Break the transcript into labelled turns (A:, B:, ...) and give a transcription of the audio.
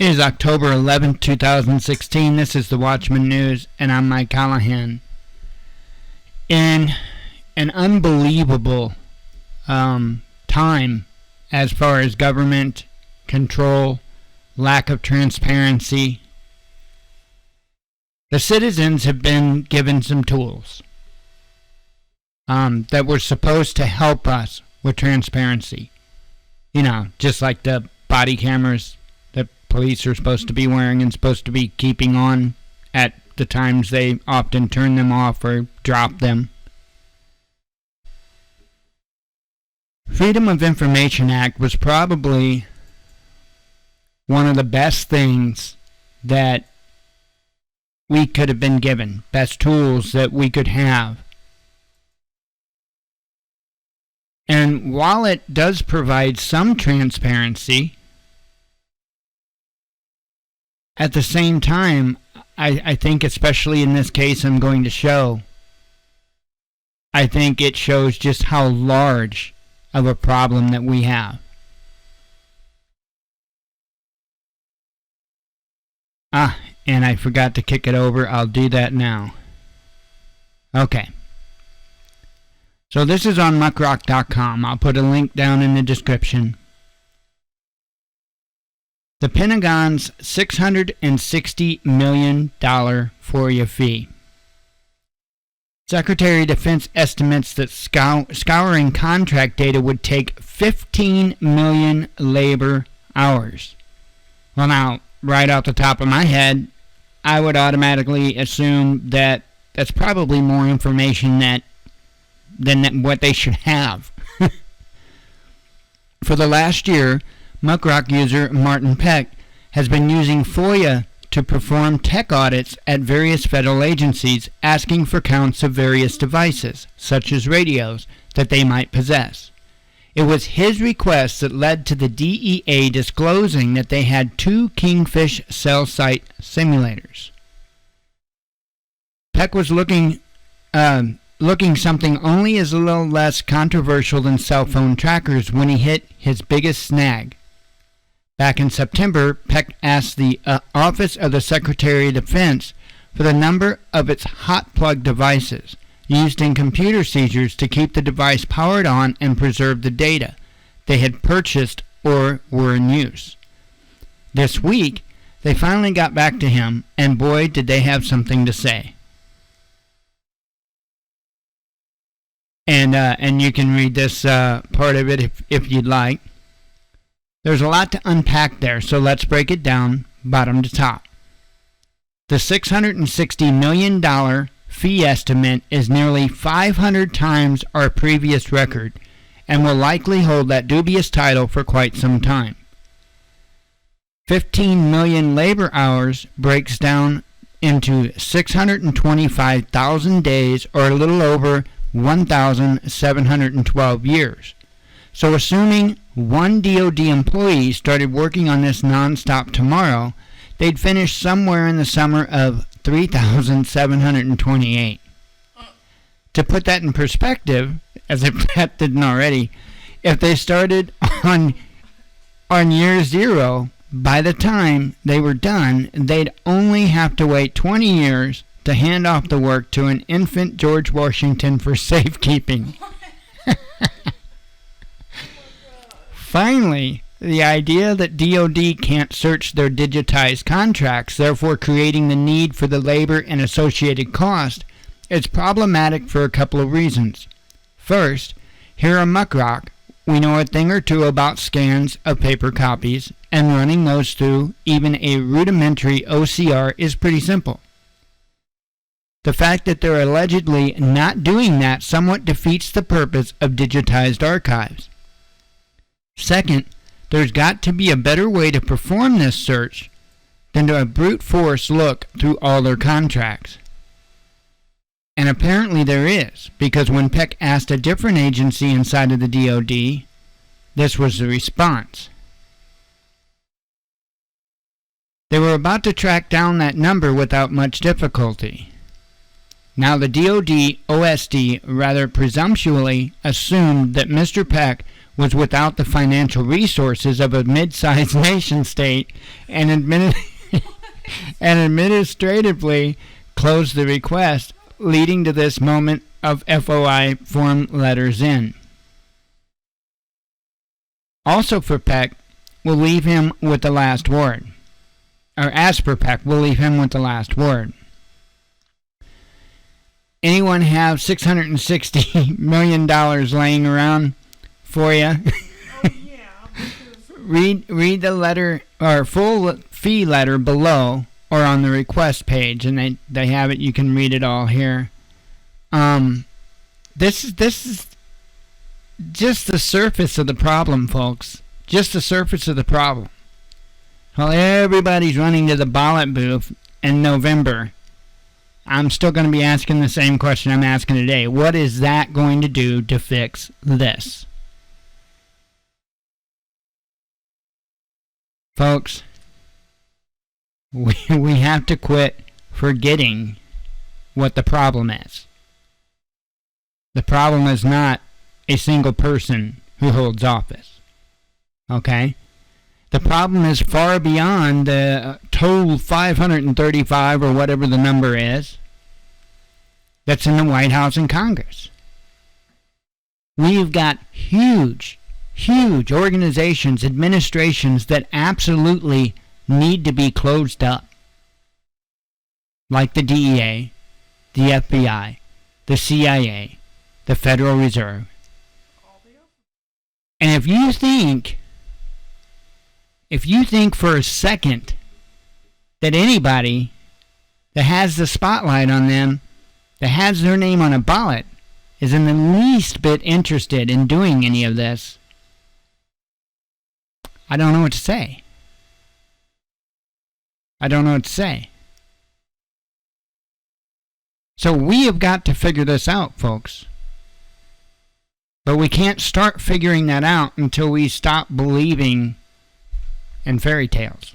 A: It is October 11th, 2016. This is the Watchman News, and I'm Mike Callahan. In an unbelievable time as far as government control, lack of transparency, the citizens have been given some tools that were supposed to help us with transparency. You know, just like the body cameras that police are supposed to be wearing and supposed to be keeping on at the times they often turn them off or drop them. Freedom of Information Act was probably one of the best things that we could have been given, best tools that we could have. And while it does provide some transparency, at the same time, I think, especially in this case I'm going to show, I think it shows just how large of a problem that we have. And I forgot to kick it over. I'll do that now. Okay. So this is on muckrock.com. I'll put a link down in the description. The Pentagon's $660 million FOIA fee. Secretary of Defense estimates that scouring contract data would take 15 million labor hours. Well, now, right off the top of my head, I would automatically assume that that's probably more information than what they should have. For the last year, Muckrock user Martin Peck has been using FOIA to perform tech audits at various federal agencies, asking for counts of various devices, such as radios, that they might possess. It was his request that led to the DEA disclosing that they had 2 Kingfish cell site simulators. Peck was looking something only as a little less controversial than cell phone trackers when he hit his biggest snag. Back in September, Peck asked the Office of the Secretary of Defense for the number of its hot plug devices used in computer seizures to keep the device powered on and preserve the data they had purchased or were in use. This week, they finally got back to him, and boy, did they have something to say. And you can read this part of it if you'd like. There's a lot to unpack there, so let's break it down bottom to top. The $660 million fee estimate is nearly 500 times our previous record and will likely hold that dubious title for quite some time. 15 million labor hours breaks down into 625,000 days, or a little over 1,712 years. So assuming one DoD employee started working on this nonstop tomorrow, they'd finish somewhere in the summer of 3,728. To put that in perspective, as if that didn't already, if they started on year 0, by the time they were done, they'd only have to wait 20 years to hand off the work to an infant George Washington for safekeeping. Finally, the idea that DoD can't search their digitized contracts, therefore creating the need for the labor and associated cost, is problematic for a couple of reasons. First, here on Muckrock, we know a thing or two about scans of paper copies, and running those through even a rudimentary OCR is pretty simple. The fact that they're allegedly not doing that somewhat defeats the purpose of digitized archives. Second, there's got to be a better way to perform this search than to a brute force look through all their contracts. And apparently there is, because when Peck asked a different agency inside of the DoD, this was the response. They were about to track down that number without much difficulty. Now the DoD OSD rather presumptuously assumed that Mr. Peck was without the financial resources of a mid-sized nation state and administratively closed the request, leading to this moment of FOI form letters in. Also for Peck, we'll leave him with the last word. Or as for Peck, we'll leave him with the last word. Anyone have $660 million laying around for you?
B: Oh, yeah.
A: Read the letter or full fee letter below or on the request page, and they have it. You can read it all here. This is just the surface of the problem, folks. Just the surface of the problem. While everybody's running to the ballot booth in November, I'm still going to be asking the same question I'm asking today. What is that going to do to fix this? Folks, we have to quit forgetting what the problem is. The problem is not a single person who holds office. Okay? The problem is far beyond the total 535 or whatever the number is that's in the White House and Congress. We've got huge organizations, administrations that absolutely need to be closed up. Like the DEA, the FBI, the CIA, the Federal Reserve. And if you think for a second that anybody that has the spotlight on them, that has their name on a ballot, is in the least bit interested in doing any of this, I don't know what to say. I don't know what to say. So we have got to figure this out, folks. But we can't start figuring that out until we stop believing in fairy tales.